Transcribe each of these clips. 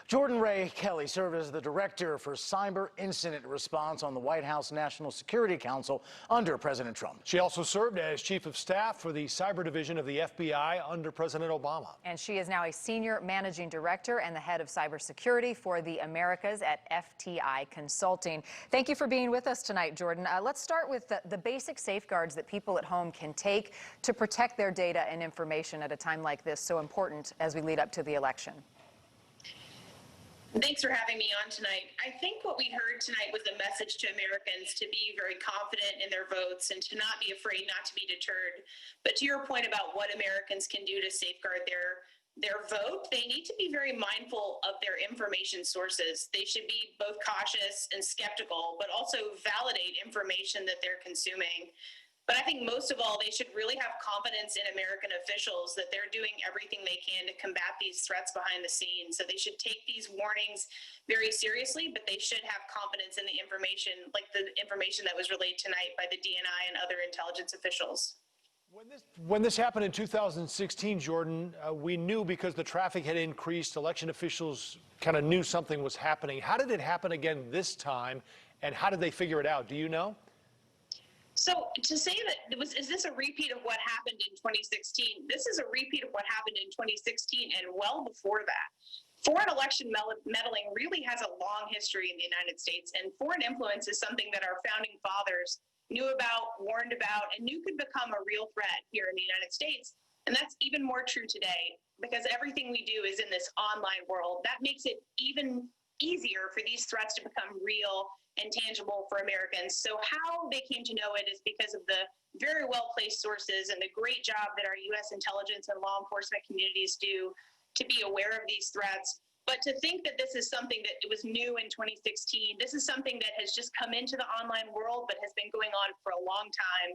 Jordan Rae Kelly served as the director for cyber incident response on the White House National Security Council under President Trump. She also served as chief of staff for the cyber division of the FBI under President Obama. And she is now a senior managing director and the head of cybersecurity for the Americas at FTI Consulting. Thank you for being with us tonight, Jordan. Let's start with the basic safeguards that people at home can take to protect their data and information at a time like this, so important as we lead up to the election. Thanks for having me on tonight. I think what we heard tonight was a message to Americans to be very confident in their votes and to not be afraid, not to be deterred. But to your point about what Americans can do to safeguard their vote, they need to be very mindful of their information sources. They should be both cautious and skeptical, but also validate information that they're consuming. But I think most of all, they should really have confidence in American officials that they're doing everything they can to combat these threats behind the scenes. So they should take these warnings very seriously, but they should have confidence in the information, like the information that was relayed tonight by the DNI and other intelligence officials. When this happened in 2016, Jordan, we knew because the traffic had increased, election officials kind of knew something was happening. How did it happen again this time, and how did they figure it out? Do you know? So to say that is this a repeat of what happened in 2016? This is a repeat of what happened in 2016 and well before that. Foreign election meddling really has a long history in the United States, and foreign influence is something that our founding fathers knew about, warned about, and knew could become a real threat here in the United States. And that's even more true today because everything we do is in this online world. That makes it even easier for these threats to become real and tangible for Americans. So how they came to know it is because of the very well-placed sources and the great job that our U.S. intelligence and law enforcement communities do to be aware of these threats. But to think that this is something that it was new in 2016, this is something that has just come into the online world but has been going on for a long time.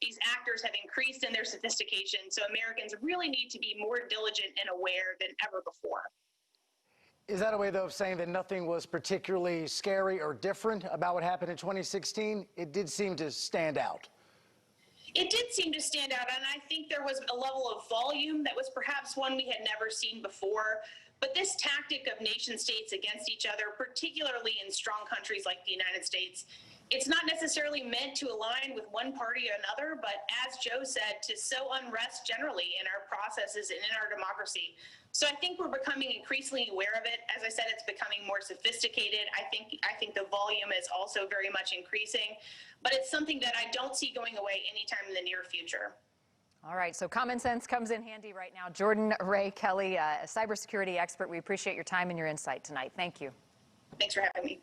These actors have increased in their sophistication, so Americans really need to be more diligent and aware than ever before. Is that a way, though, of saying that nothing was particularly scary or different about what happened in 2016? It did seem to stand out. It did seem to stand out, and I think there was a level of volume that was perhaps one we had never seen before. But this tactic of nation states against each other, particularly in strong countries like the United States, it's not necessarily meant to align with one party or another, but as Joe said, to sow unrest generally in our processes and in our democracy. So I think we're becoming increasingly aware of it. As I said, it's becoming more sophisticated. I think the volume is also very much increasing, but it's something that I don't see going away anytime in the near future. All right, so common sense comes in handy right now. Jordan Rae Kelly, a cybersecurity expert, we appreciate your time and your insight tonight. Thank you. Thanks for having me.